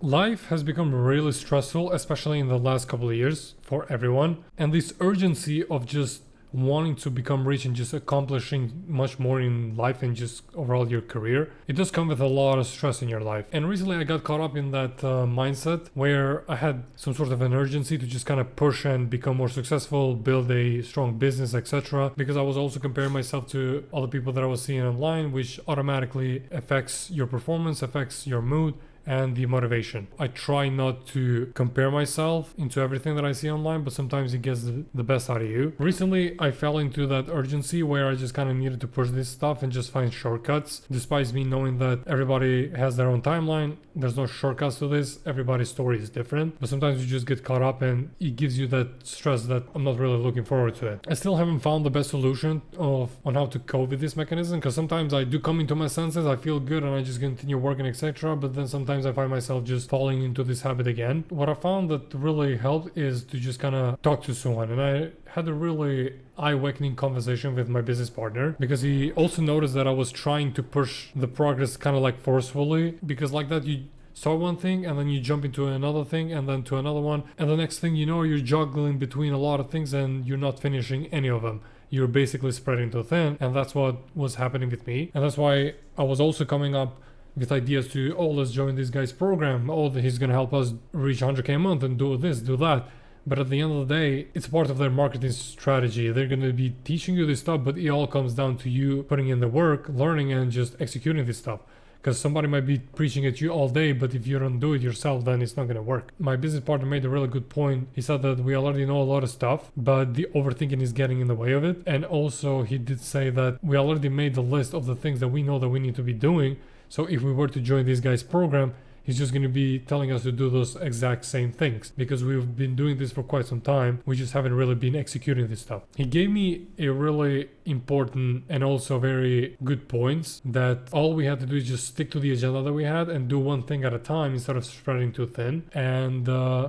Life has become really stressful, especially in the last couple of years for everyone. And this urgency of just wanting to become rich and just accomplishing much more in life and just overall your career, it does come with a lot of stress in your life. And recently I got caught up in that mindset where I had some sort of an urgency to just kind of push and become more successful, build a strong business, etc. Because I was also comparing myself to other people that I was seeing online, which automatically affects your performance, affects your mood, and the motivation. I try not to compare myself into everything that I see online, but sometimes it gets the best out of you. Recently, I fell into that urgency where I just kind of needed to push this stuff and just find shortcuts, despite me knowing that everybody has their own timeline. There's no shortcuts to this. Everybody's story is different, but sometimes you just get caught up and it gives you that stress that I'm not really looking forward to it. I still haven't found the best solution on how to cope with this mechanism, because sometimes I do come into my senses, I feel good and I just continue working, etc. But then sometimes I find myself just falling into this habit again. What I found that really helped is to just kind of talk to someone, and I had a really eye-awakening conversation with my business partner, because he also noticed that I was trying to push the progress kind of like forcefully, because like that you start one thing and then you jump into another thing and then to another one, and the next thing you know you're juggling between a lot of things and you're not finishing any of them. You're basically spreading too thin, and that's what was happening with me. And that's why I was also coming up with ideas to, let's join this guy's program. He's gonna help us reach 100k a month and do this, do that. But at the end of the day, it's part of their marketing strategy. They're gonna be teaching you this stuff, but it all comes down to you putting in the work, learning, and just executing this stuff. Because somebody might be preaching at you all day, but if you don't do it yourself, then it's not gonna work. My business partner made a really good point. He said that we already know a lot of stuff, but the overthinking is getting in the way of it. And also he did say that we already made the list of the things that we know that we need to be doing. So if we were to join this guy's program, he's just going to be telling us to do those exact same things, because we've been doing this for quite some time. We just haven't really been executing this stuff. He gave me a really important and also very good points, that all we had to do is just stick to the agenda that we had and do one thing at a time instead of spreading too thin, and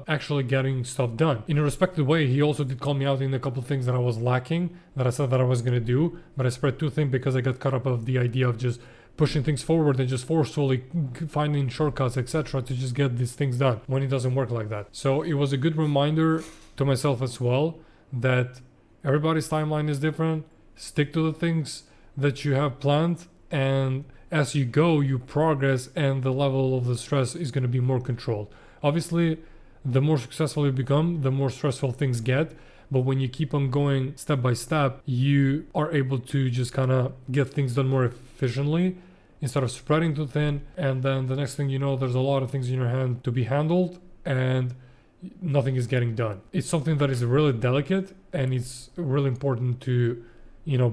actually getting stuff done. In a respected way, he also did call me out in a couple of things that I was lacking, that I said that I was going to do, but I spread too thin because I got caught up of the idea of just pushing things forward and just forcefully finding shortcuts, etc., to just get these things done, when it doesn't work like that. So it was a good reminder to myself as well that everybody's timeline is different. Stick to the things that you have planned, and as you go, you progress, and the level of the stress is going to be more controlled. Obviously, the more successful you become, the more stressful things get. But when you keep on going step by step, you are able to just kind of get things done more efficiently instead of spreading too thin. And then the next thing you know, there's a lot of things in your hand to be handled and nothing is getting done. It's something that is really delicate, and it's really important to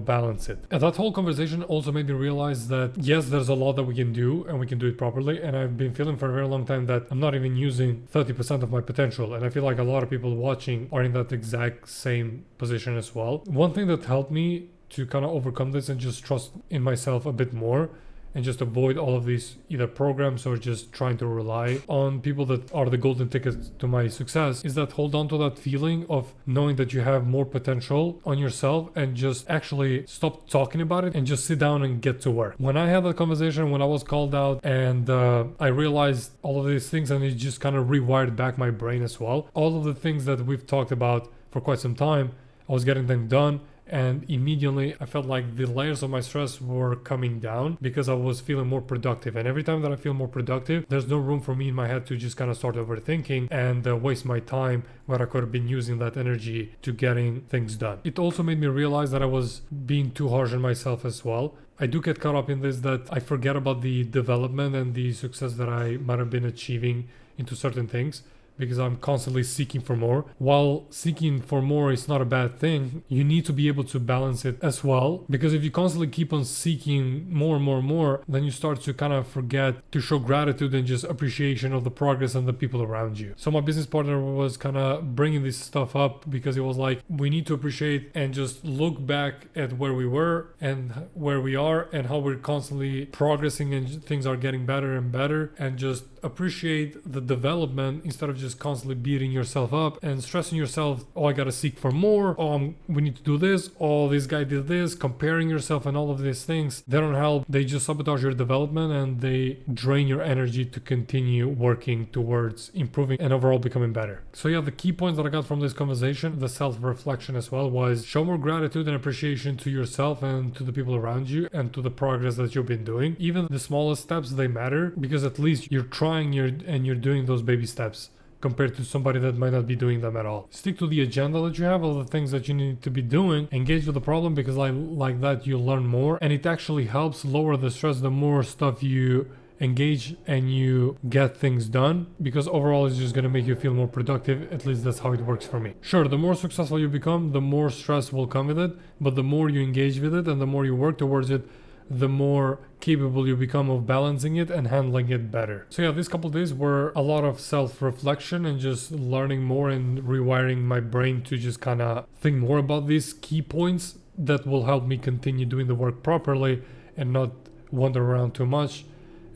balance it. And that whole conversation also made me realize that yes, there's a lot that we can do and we can do it properly. And I've been feeling for a very long time that I'm not even using 30% of my potential. And I feel like a lot of people watching are in that exact same position as well. One thing that helped me to kind of overcome this and just trust in myself a bit more, and just avoid all of these either programs or just trying to rely on people that are the golden tickets to my success, is that hold on to that feeling of knowing that you have more potential on yourself, and just actually stop talking about it and just sit down and get to work. When I had that conversation, when I was called out and I realized all of these things, and it just kind of rewired back my brain as well. All of the things that we've talked about for quite some time, I was getting them done. And immediately I felt like the layers of my stress were coming down because I was feeling more productive. And every time that I feel more productive, there's no room for me in my head to just kind of start overthinking and waste my time where I could have been using that energy to getting things done. It also made me realize that I was being too harsh on myself as well. I do get caught up in this, that I forget about the development and the success that I might have been achieving into certain things, because I'm constantly seeking for more. While seeking for more is not a bad thing, you need to be able to balance it as well. Because if you constantly keep on seeking more, then you start to kind of forget to show gratitude and just appreciation of the progress and the people around you. So my business partner was kind of bringing this stuff up, because it was like, we need to appreciate and just look back at where we were and where we are and how we're constantly progressing and things are getting better and better, and just appreciate the development instead of just just constantly beating yourself up and stressing yourself, oh, I gotta seek for more, oh, we need to do this, oh, this guy did this, comparing yourself and all of these things, they don't help. They just sabotage your development and they drain your energy to continue working towards improving and overall becoming better. So yeah, the key points that I got from this conversation, the self-reflection as well, was show more gratitude and appreciation to yourself and to the people around you and to the progress that you've been doing. Even the smallest steps, they matter, because at least you're trying and you're doing those baby steps compared to somebody that might not be doing them at all. Stick to the agenda that you have, all the things that you need to be doing. Engage with the problem, because like that you learn more, and it actually helps lower the stress the more stuff you engage and you get things done, because overall it's just going to make you feel more productive. At least that's how it works for me. Sure, the more successful you become, the more stress will come with it, but the more you engage with it and the more you work towards it, the more capable you become of balancing it and handling it better. So yeah, these couple days were a lot of self-reflection and just learning more and rewiring my brain to just kind of think more about these key points that will help me continue doing the work properly and not wander around too much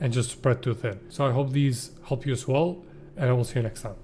and just spread too thin. So I hope these help you as well, and I will see you next time.